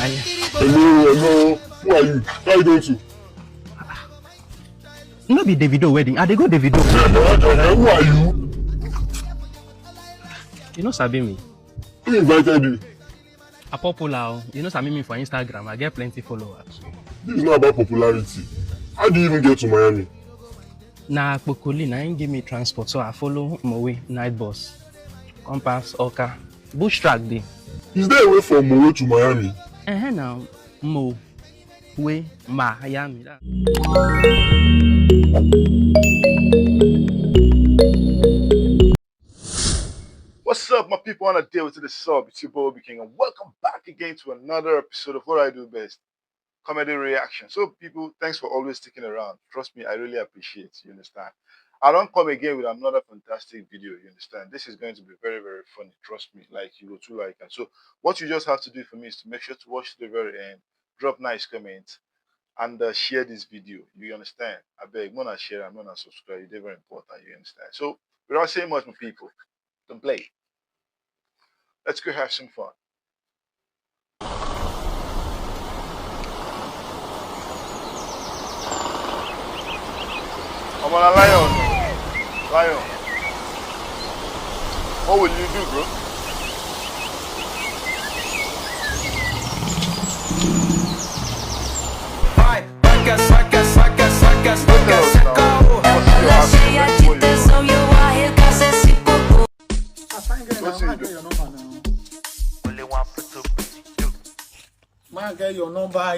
Hello. Who are you? How are you going to? You know be Davido wedding. They go Davido. Who are you? You know sabi me. Who invited you? A popular. You know sabi me for Instagram. I get plenty followers. This is not about popularity. How do you even get to Miami? Na Pokoli na him give me transport, so I follow Mowe night bus. Compass, Oka, bush track day. Is there a way from Mowe to Miami? Now, Mowe, Miami. What's up, my people on a day with the sub? It's your boy OBIKING, and welcome back again to another episode of what I do best, comedy reaction. So, people, thanks for always sticking around. Trust me, I really appreciate it. You understand? I don't come again with another fantastic video. You understand? This is going to be very, very funny. Trust me, like you go to like it. So, what you just have to do for me is to make sure to watch to the very end, drop nice comments, and share this video. You understand? I beg, I'm gonna share, I'm gonna subscribe. They're very important. You understand? So, without saying much, my people, don't play. Let's go have some fun. I'm on a lion. What will you do, bro? Man, get your number.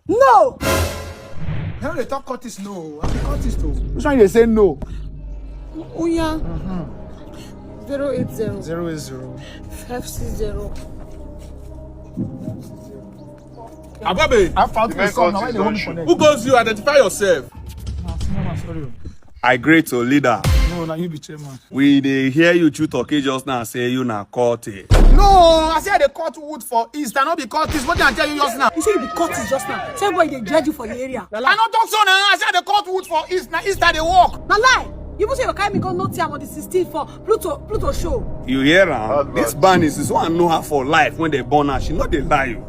No! How they talk Curtis no? I mean Curtis too. Which one they say no? Oh yeah. 080 560. Ababe, I found the song now. Why they want me connect? Who goes you? Identify yourself. Sorry. I great to leader. No, now you be chairman. We they hear you two talking just now say you na Curtis. No, I said they cut wood for East. I not be Curtis. What did I tell you just now? You say you be Curtis just now. Same boy they judge you for the area. I not talk so now. I said they cut wood for East. Now East they walk. Now lie. You must say you carry me go no time on the 16th for Pluto show. You hear her? This Banis is one know her for life when they born her. She not they lie you.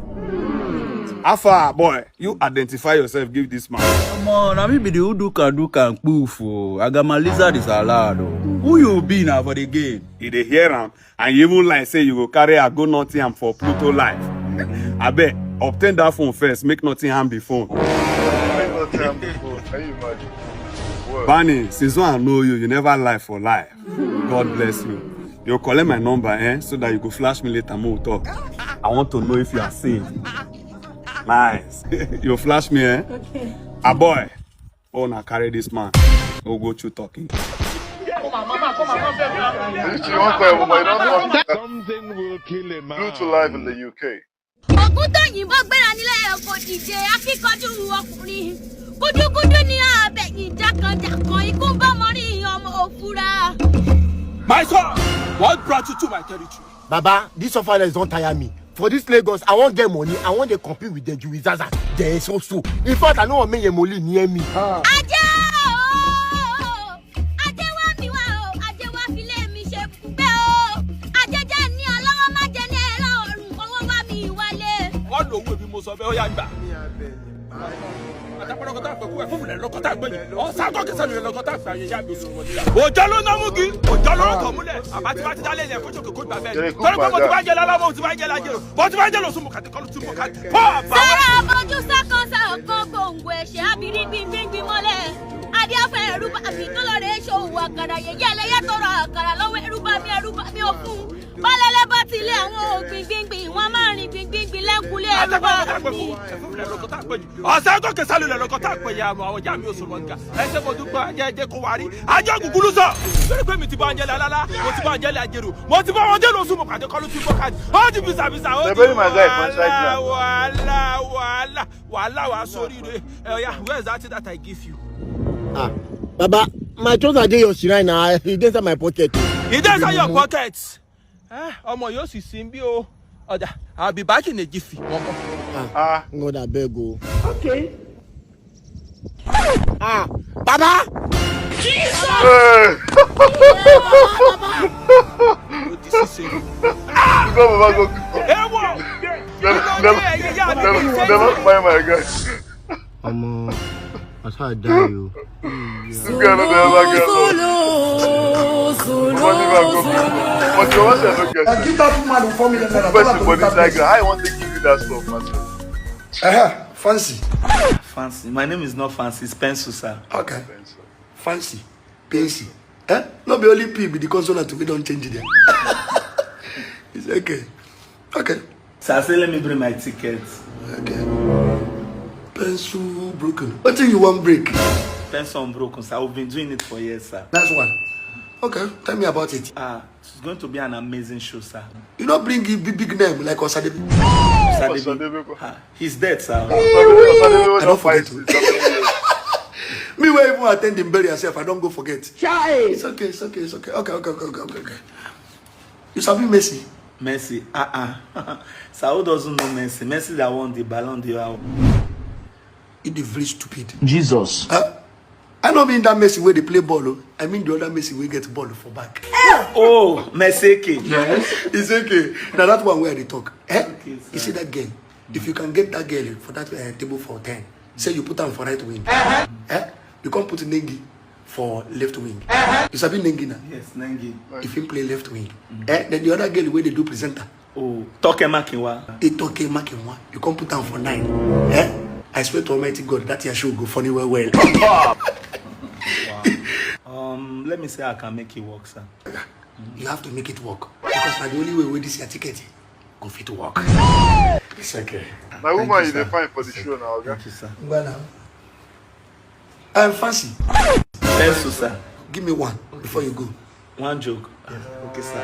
Afa boy, you identify yourself. Give this man. Come on, I mean be the Nduka and poof. I got my lizard is allowed. Who you be now for the game? You they hear him and you even like say you go carry a go Nottingham for Pluto life. I bet obtain that phone first. Make Nottingham the phone. Make Nottingham the phone. Can you imagine? Barney, since when I know you, you never lie for life. God bless you. You collect my number, so that you go flash me later. More talk. I want to know if you are safe. Nice. You flash me, Okay. A boy. Oh, now carry this man. We'll go to talking. Something will kill him, man. Due to live in the UK. My son, what brought you to my territory? Baba, this orphanage don't tire me. For this Lagos, I want get money. I want to compete with the Jewizaza. There is also. In fact, I know what make money near me. Where's that I give you? Baba, my trousers are your shrine now. It's inside my pocket. It is in your pockets. Omo, you see Simbio. I'll be back in a jiffy. God, I beg go. Okay. Baba! Jesus! This is it. Never find my guy. That's how I die, you. This guy not the other girl. Give that woman who for me the How you want to give you that stuff, man? Fancy. Fancy. My name is not Fancy, it's Pencil, sir. Okay. Fancy. Fancy. Not be only P, be the consonant to be don't change it there. It's okay. Okay. Sir, say let me bring my tickets. Okay. Pencil broken. What do you want break? Pencil broken, sir. I've been doing it for years, sir. That's one. Okay, tell me about it. It's going to be an amazing show, sir. You not bring a big name like Osadebi. He's dead, sir. I don't forget. Me where even attend the burial yourself, I don't go forget. It's okay, it's okay, it's okay. Okay. You sabi Messi? Messi? Sir, who doesn't know Messi? Messi that won the Ballon d'Or. It is very stupid. Jesus. I don't mean that Messi where they play ball. I mean the other Messi where get ball for back. Oh, Messi. Yes. It's okay. Now that one where they talk. Okay, you see that girl? If you can get that girl for that table for 10, say you put her for right wing. You can't put Nengi for left wing. You sabi Nengi now? Yes, Nengi. If you play left wing. Then the other girl where they do presenter. Oh, Toke Makinwa. Toke Makinwa. You can't put her for 9. I swear to Almighty God, that your show go funny well. Wow. Let me say I can make it work, sir. You have to make it work. Because now the only way with this your ticket go fit to work. It's okay. My woman is fine for the show now, okay? Thank you, sir. Go now. I'm Fancy. Pencil, sir. Give me one before you go. One joke. Yes. Okay, sir.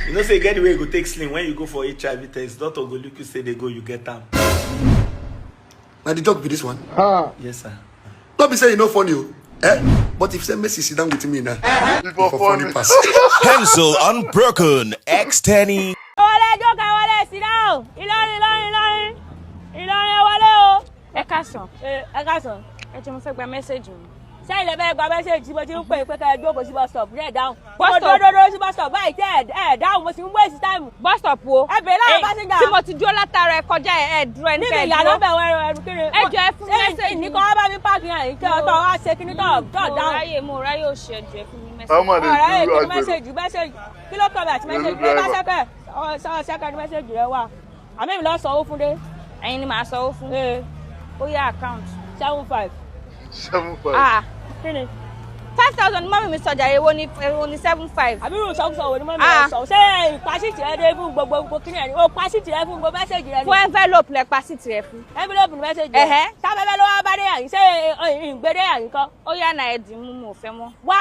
You know, say get the way you go take slim when you go for HIV test. Doctor go look you say they go, you get them. Now the joke be this one. Yes, sir. Don't be saying you know funny, but if say Messi sit down with me now, for funny pass. Pencil unbroken. X10. Sit down. Ẹ káàsán. Ẹ jẹ́ mo fẹ́ gba message mi. Ṣé ilé bẹ́ẹ̀ gba message mo ti ń pè pé ká jókòó sí bus stop rẹ̀ dáhùn. Bus stop sí bus stop báyìí tẹ́ ẹ̀ dáhùn mo sì ń waste time. Bus stop wo? Ẹ bèèrè láwọn passenger. Tí mo ti dúró látara ẹ kọjá ẹ dúró ẹni kẹ́ ẹ dúró. Níbi ìyànà bẹ̀ wọ́n ẹrù kiri. Ẹ jọ ẹ fún mi message mi. Ní kọ́ bá mi páàkì yẹn ìkẹ́ ọ̀tọ̀ wá ṣe kíní tọ̀ dáhùn. Mo ráyè òṣì ẹ̀jọ̀ ẹ fún mi message. Ọ̀rẹ́ kí message kí ló kọ́ bẹ̀ àti message rẹ bá ṣẹ́kẹ̀ ṣẹ́kẹ̀ ní message rẹ wà. Àmì mi lọ sanwó fún dé. Ẹ̀yin ni màá sanwó fún. Ó yá account 75. 75. Kíni? 5,000 mọ́mí mi sọjà èwo ni 75. Àbí irú sọ́kùsọ̀ wo ni mọ́mí mi sọ? Ṣé ìpàṣítì rẹ dé fún gbogbo kíni ẹ̀ ní? O pàṣítì rẹ fún gbogbo mẹ́sẹ̀gì rẹ ni. Fún envelope lẹ pàṣítì rẹ fún. Envelope ni mẹ́sẹ̀gì rẹ. Sábẹ́bẹ́ ló wá bá dé yàrá ṣé ìgbédé yàrá kan? Ó yá náà ẹ̀dín mú mo fẹ́ mọ́. Wá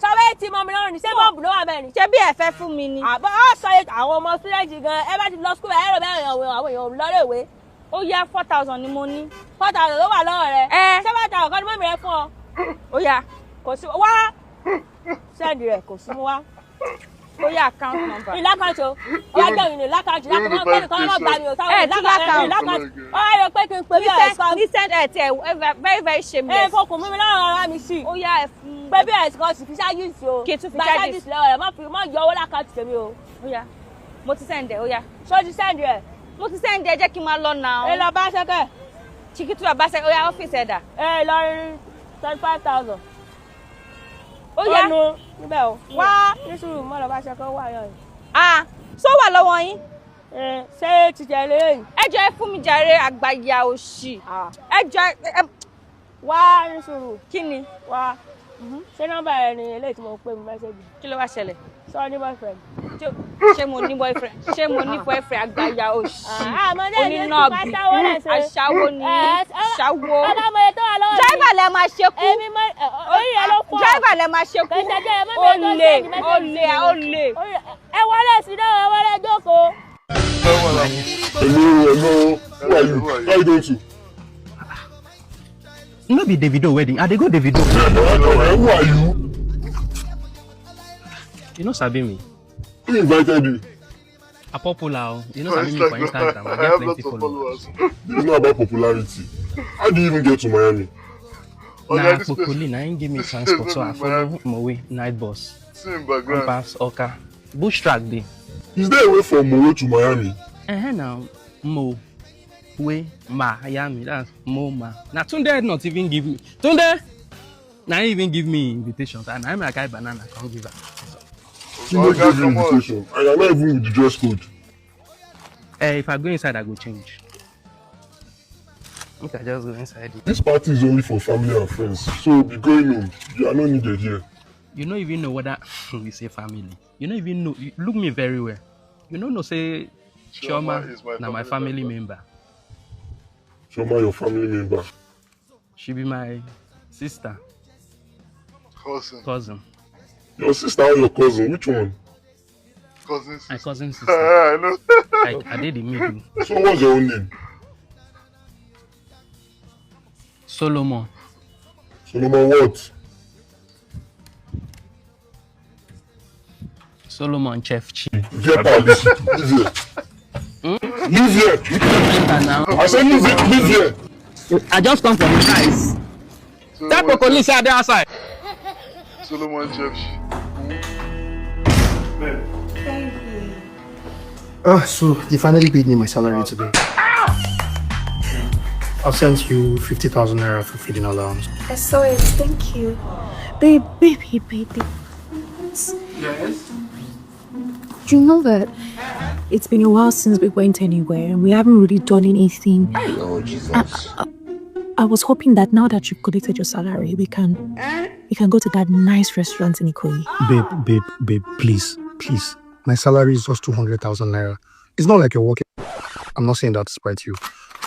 sọ́wọ́ tí mọ́mí lọ́rùn ní ṣé bọ́ọ̀bù ló wà bẹ́ẹ̀ ni? Ṣé bí ẹ fẹ́ fún mi ni? Àbọ̀ sọ àwọn ọmọ student gan ẹ bá ti lọ school ẹ rò bẹ́ẹ̀ àwọn èèyàn lọ́rọ̀ ìwé. Ó yá 4,000 ni mo ní. 4,000 ló wà lọ́wọ́ rẹ. Ṣé bá ta ọ̀kan ní mọ́mí rẹ fún ọ? Ó yá kò sí wá sẹ́ẹ̀dì rẹ̀ kò sí mú wá. Ó yá account number. Ní lákàtí o. Ó wá jẹ́ ìrìn lákàtí lákàtí wọ́n gbé nìkan náà gbà mí o. Lákàtí. Ó yá pé kí n pè bí ẹ̀sán. Ní send ẹ̀ tí ẹ̀ very very shameless. Fọkùn mímí láwọn ará mi sí. Ó yá ẹ̀ fún. Pé bí ẹ̀sán sì fi ṣáájú sí o. Kì í tún fi ṣáájú sí lọ́wọ́ rẹ̀ má yọ owó lákàtí tèmi o. Ó yá mo ti send ẹ̀ ó yá. Ṣé o ti send ẹ̀? Mo ti send ẹ̀ jẹ́ kí n máa lọ nà. Ẹ lọ bá ṣẹ́kẹ̀. Chikitu Abase ó yá ọ́fíìsì ẹ̀dà. Ìlọrin 25,000. Ó yá níbẹ̀ o. Wá nísùúrù mọ́ lọ bá ṣẹ́kẹ̀ wà yọ̀ yìí. Sọ wà lọ́wọ́ yín. Ṣé ti jẹ lẹ́yìn? Ẹ jọ̀ọ́ ẹ fún mi jàre àgbàyà òṣì. Ẹ jọ̀ọ́ ẹ wá nísùúrù. Kí ni? Wá. Ṣé nọ́mbà ẹ ni eléyìí tí mo pè mí mẹ́sẹ̀gì? Kí ló wá ṣẹlẹ̀? Sọ ní boyfriend. Ṣé mo ní boyfriend? Ṣé mo ní boyfriend àgbàyà òṣì? Onínàbì. Aṣáwó ni. Aṣáwó. Driver lẹ máa ṣe kú. Driver lẹ máa ṣe kú. Olè. Ẹ wọlé sí náà, ẹ wọlé jókòó. Hello. Who are you? How are you doing too? No be Davido wedding. I dey go Davido. Who are you? You know sabi me. Who invited you? A popular. You know sabi me for Instagram. I get plenty followers. This is not about popularity. How do you even get to Miami? Na Pokoli na him give me transport, so I follow Mowe night bus. Pass Oka. Bush track dey. Is there a way from Mowe to Miami? Now Mo. We Miami. That's Mo Ma. Now Tunde not even give me. Tunde. Now even give me invitations. And I'm like Agkaay banana. Can't give her. You don't give you invitation. And you're not even with the dress code. If I go inside, I go change. Okay, I just go inside. This party is only for family and friends. So be going home. You are not needed here. You don't even know whether we say family. You don't even know. You look me very well. You don't know say Chioma is my family member. Chioma, your family member. She be my sister. Cousin. Your sister or your cousin? Which one? Cousin sister. My cousin sister. I know. I did the middle. So what's your own name? Solomon. Solomon what? Solomon Chef Chi. Get out, leave here. Leave here. I said leave here. I just come from the guys. That broccoli side there outside. Solomon Chef Chi. So they finally paid me my salary today. I've sent you 50,000 naira for feeding allowance. I saw it, thank you. Baby. Yes? Do you know that it's been a while since we went anywhere and we haven't really done anything? Oh, Jesus. I was hoping that now that you've collected your salary, we can go to that nice restaurant in Ikoyi. Babe, please. My salary is just 200,000 naira. It's not like you're working. I'm not saying that to spite you.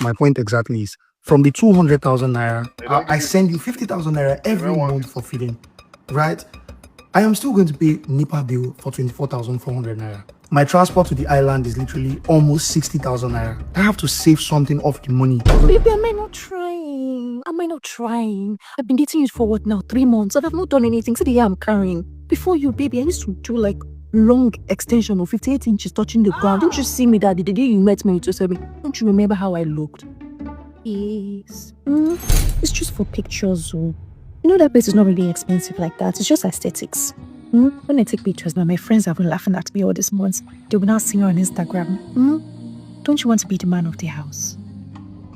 My point exactly is, from the 200,000 naira, I send you 50,000 naira every month for feeding, right? I am still going to pay NEPA bill for 24,400 naira. My transport to the island is literally almost 60,000 naira. I have to save something off the money. Baby, am I not trying? I've been dating you for what now? 3 months. I've not done anything. See the year I'm carrying. Before you, baby, I used to do like long extension of 58 inches touching the ground. Don't you see me that the day you met me, you told me, don't you remember how I looked? Yes. It's just for pictures. You know that place is not really expensive like that. It's just aesthetics. When I take pictures now, my friends have been laughing at me all this month. They'll be now seeing her on Instagram. Don't you want to be the man of the house?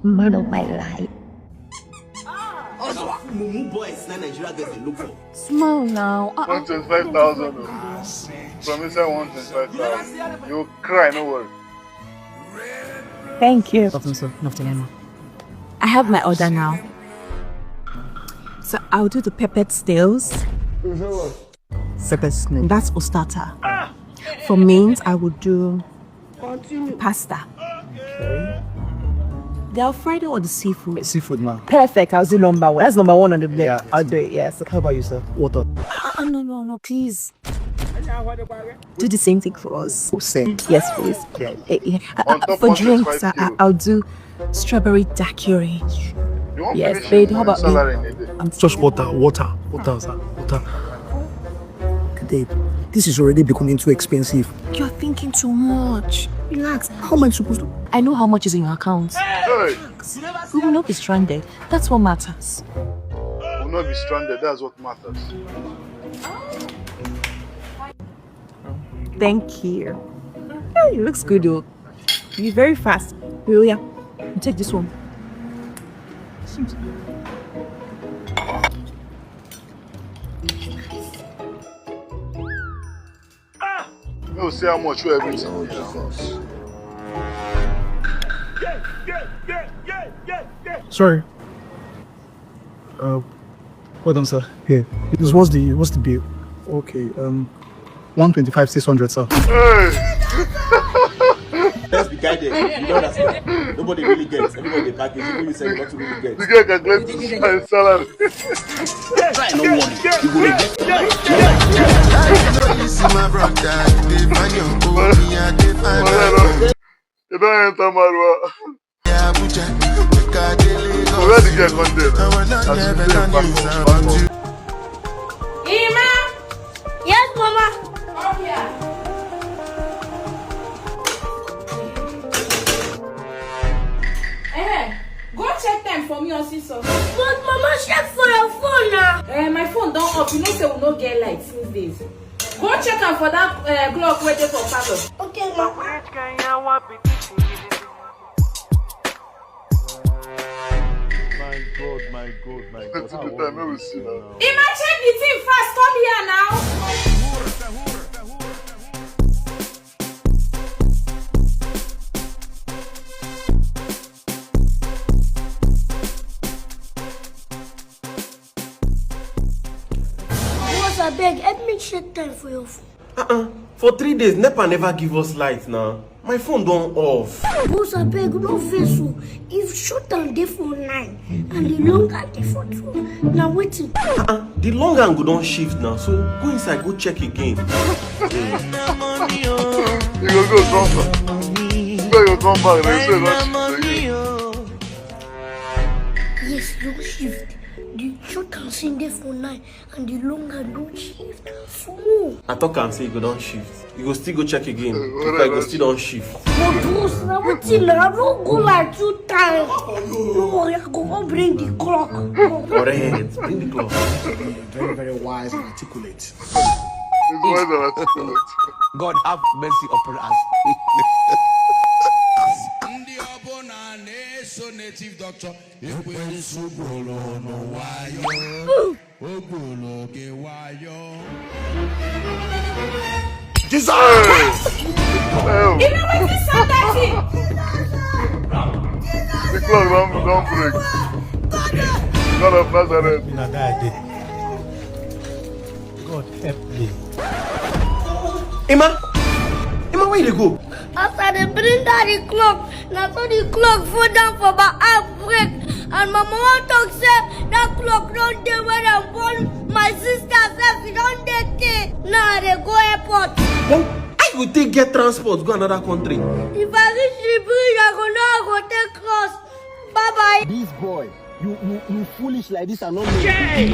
Man of my life. Small now. 125,000. From inside 125,000. You'll cry, no worry. Thank you. I have my order now. So I'll do the peppered steaks. That's for starter. For mains, I will do pasta. Okay. The Alfredo or the seafood? Seafood, man. Perfect. I'll do number one. That's number one on the plate. Yeah, I'll do it. Yes. How about you, sir? Water. No, please. Do the same thing for us. Same. Yes, please. Yeah. For drinks, I'll do strawberry daiquiri. Yes, babe. How about me? Just water, sir. Water. Babe, this is already becoming too expensive. You're thinking too much. Relax. How am I supposed to? I know how much is in your account. Hey! We will not be stranded. That's what matters. We'll not be stranded. That's what matters. Thank you. Oh, it looks good, though. You're very fast. Oh, yeah. Take this one. We'll see how much you're everything. Sorry. Hold on, sir. Here. What's the bill? Okay. 125, 600, sir. Hey! Let's be guided. You don't understand. Nobody really gets. Everybody package. People you say what to really get. The guy can collect his salary. Try no one. You go get. You don't enter Marwa. Where the guy come there? Ima! Yes, Mama. Come here. Go check time for me on Soso. But Mama, check for your phone now. My phone don't off. You know say we no get light since days. Go check am for that clock waiting for parlor. Okay, Mama. my God, my God. Let's do the time, maybe we see now. Ima, check the thing first. Come here now. Boss, I beg, help me check time for your phone. For 3 days, NEPA never give us light now. My phone don't off. Boss, I beg, no face so. If short time dey for 9 and the long hand dey for 12. Now waiting. The long angle don't shift now, so go inside, go check again. You go come back. You come back. They say not Yes, don't shift. The short hand sing dey for 9 and the long hand don't shift. So. I thought I say you go don't shift. You go still go check again. Because you go still don't shift. But boss, now waiting. I don't go like 2 times. No worry, I go bring the clock. Alright, bring the clock. Very, very wise and articulate. God have mercy upon us. Native doctor, Jesus! The clock don't break. God of Nazareth. God help me. Emma, where you go? After they bring down the clock, now so the clock fall down for my outbreak. And my mama talk say that clock don't dey when I born my sister self, don't dey. Now they go airport. I will take get transport, go another country. If I reach the bridge, I go take cross. Bye bye. This boy, you foolish like this and not me. Hey,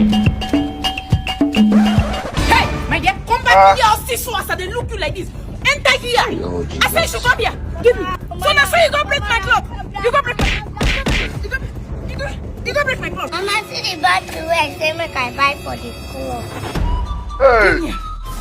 my dear, come back to the house this once and they look you like this. Enter here. I said you should come here. Give me. So now say you go break my clock. You go break my You go break my clock. Mama see the battery where I say make I buy for the clock. Hey,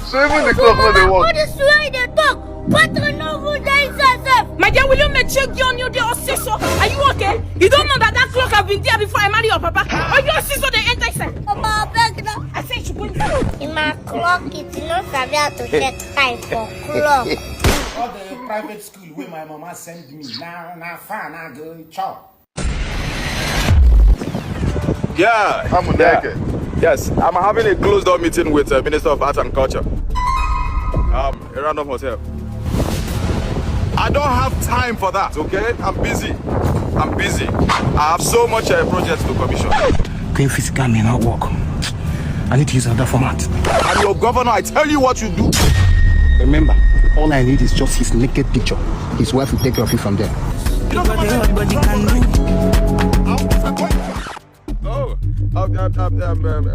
so even the clock when they walk. What is where they talk? Battery no good inside. My dear, will you make sure you on your day or say so? Are you okay? You don't know that clock have been there before I marry your papa? Or your sister they enter inside? Papa, beg now. I said you go inside. In my clock, it's not savvy to check time for clock. All the private school where my mama sent me. Now, fine, I go chop. Yeah. Amuneke. Yes, I'm having a closed door meeting with the Minister of Arts and Culture. Around the hotel. I don't have time for that, okay? I'm busy. I have so much projects to commission. Clean physical may not work. I need to use another format. I'm your governor, I tell you what you do. Remember, all I need is just his naked picture. His wife will take care of it from there.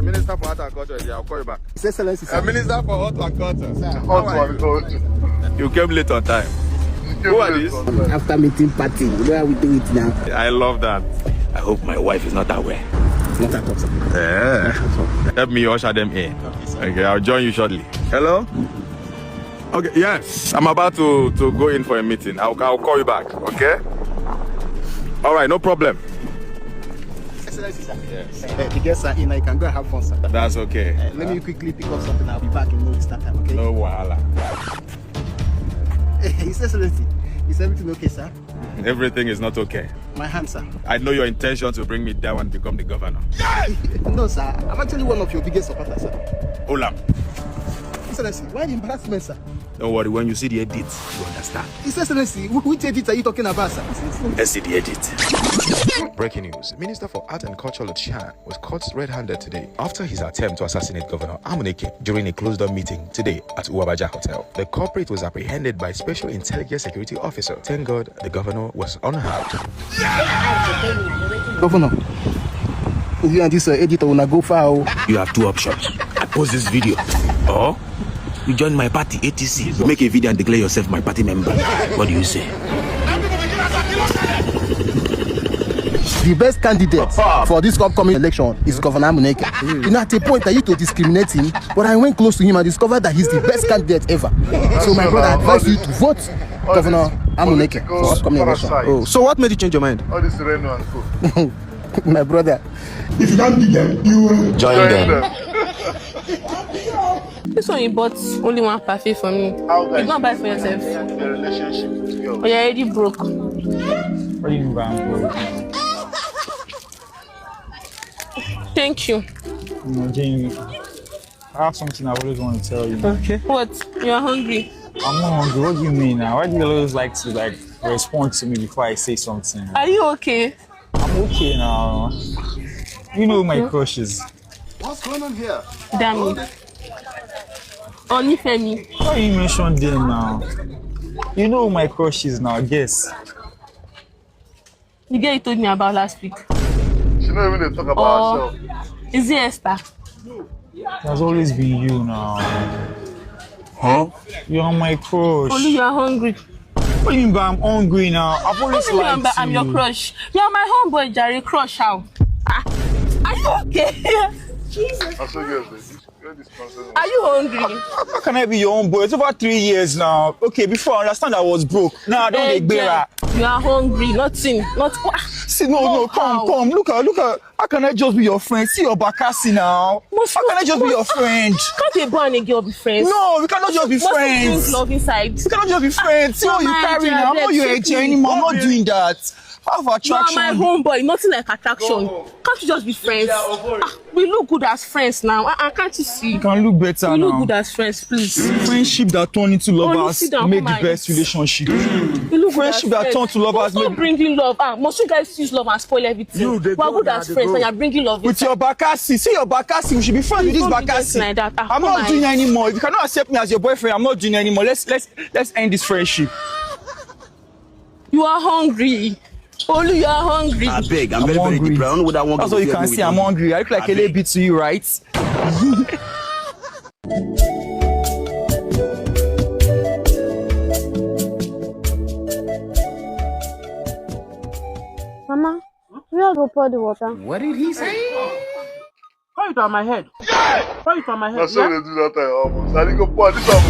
Minister for Art and Culture, yeah, I'll call you back. His Excellency, sir. Minister for Art and Culture. Culture. You came late on time. Who are these? After meeting party, you know how we do it now. I love that. I hope my wife is not aware. Not at all, sir. Yeah. Help me usher them in. Okay, I'll join you shortly. Hello? Okay, yes. I'm about to go in for a meeting. I'll call you back, okay? All right, no problem. Excellency, sir. Yes. The guests are in. I can go and have fun, sir. That's okay. Let me quickly pick up something. I'll be back in no distant time, okay? No wahala. His Excellency, is everything okay, sir? Everything is not okay. My hand, sir. I know your intention to bring me down and become the governor. No, sir. I'm actually one of your biggest supporters, sir. Olam. Excellency, why the embarrassment, sir? Don't worry, when you see the edit, you understand. His Excellency, which edit are you talking about, sir? Let's see the edit. Breaking news. Minister for Art and Culture Chan was caught red-handed today after his attempt to assassinate Governor Amuneke during a closed-door meeting today at Uwabaja Hotel. The culprit was apprehended by Special Intelligence Security Officer. Thank God the governor was unharmed. Governor, you and this editor will go far. You have two options. I post this video, or you join my party, ATC. You make a video and declare yourself my party member. What do you say? The best candidate for this upcoming election is Governor Amuneke. You know, at a point I used to discriminate him, but I went close to him and discovered that he's the best candidate ever. So my brother advised you to vote Governor Amuneke for upcoming election. Oh, so what made you change your mind? All this Reno and co. My brother. If you can't beat them, you Join them. This one you bought only one parfait for me. You not buy for yourself. The relationship with girls. But you're already broke. What do you mean by I'm broke? Thank you. Jamie, I have something I always want to tell you. Okay. What? You are hungry? I'm not hungry. What do you mean now? Why do you always like to respond to me before I say something? Are you okay? I'm okay now. You know my crushes. What's going on here? Damn it. Only Femi. Why you mention them now? You know my crushes now, guess. The girl you told me about last week. She not even talk about herself. Is it Esther? It has always been you now. Huh? You're my crush. Only you are hungry. What do you mean by I'm hungry now? I've always liked you. I'm your crush. You're my homeboy, Jerry Crush. How? Are you okay? Jesus. Are you hungry? How can I be your own boy? It's over 3 years now. Okay, before I understand I was broke. Now I don't get better. You are hungry, nothing. See, no, come. Look at. How can I just be your friend? See your Bakassi now. How can I just be your friend? Can't a boy and a girl be friends? No, we cannot just be friends. Love inside. We cannot just be friends. See what you carry now. I'm not your age anymore. I'm not doing that. Have attraction. You are my homeboy, nothing like attraction. Can't you just be friends? We look good as friends now. Can't you see? You can look better now. We look good as friends, please. Friendship that turn into lovers make the best relationship. Friendship that turn to lovers make. Stop bringing love. Most you guys use love and spoil everything. We are good as friends and you're bringing love. With your Bakassi, see your Bakassi. We should be friends with this Bakassi. Like that. I'm not doing it anymore. If you cannot accept me as your boyfriend, I'm not doing it anymore. Let's end this friendship. You are hungry. Only you are hungry. I beg, I'm very deep. I don't know what I want. That's all you can see. I'm hungry. I look like a little bit to you, right? Mama, where go pour the water? What did he say? Pour it on my head. Pour it on my head. That's how they do that time almost. I didn't go pour this one.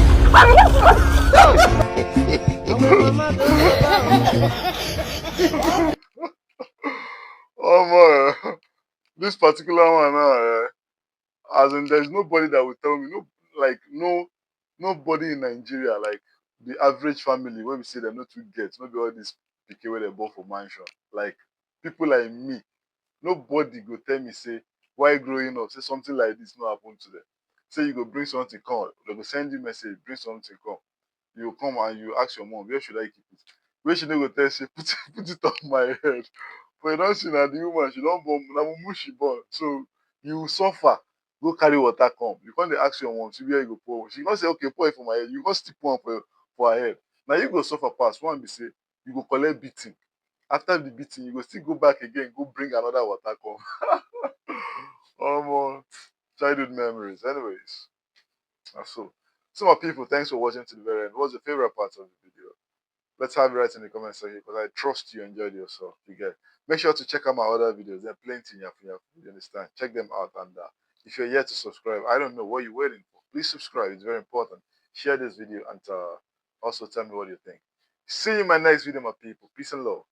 Oh my, this particular one now, as in there's nobody that will tell me, nobody in Nigeria, like the average family, when we say they're not too get, not be all these PK where they bought for mansion. Like people like me, nobody go tell me, say, why growing up, say something like this not happen to them. Say you go bring something, come, they go send you message, bring something, come. You come and you ask your mom, where should I keep it? Where should I go tell you, say, put it on my head. But you don't see that the woman, she don't born, she born. So you suffer, go carry water, come. You can't ask your mom, see where you go pour. She can't say, okay, pour it for my head. You can't still pour for her head. Now you go suffer past. One be say, you go collect beating. After the beating, you go still go back again, go bring another water, come. Childhood memories. Anyways, so my people, thanks for watching to the very end. What's your favorite part of the video? Let's have it right in the comments section because I trust you enjoyed yourself. You get. Make sure to check out my other videos. There are plenty in your you understand. Check them out, and if you're yet to subscribe, I don't know what you're waiting for. Please subscribe. It's very important. Share this video and also tell me what you think. See you in my next video, my people. Peace and love.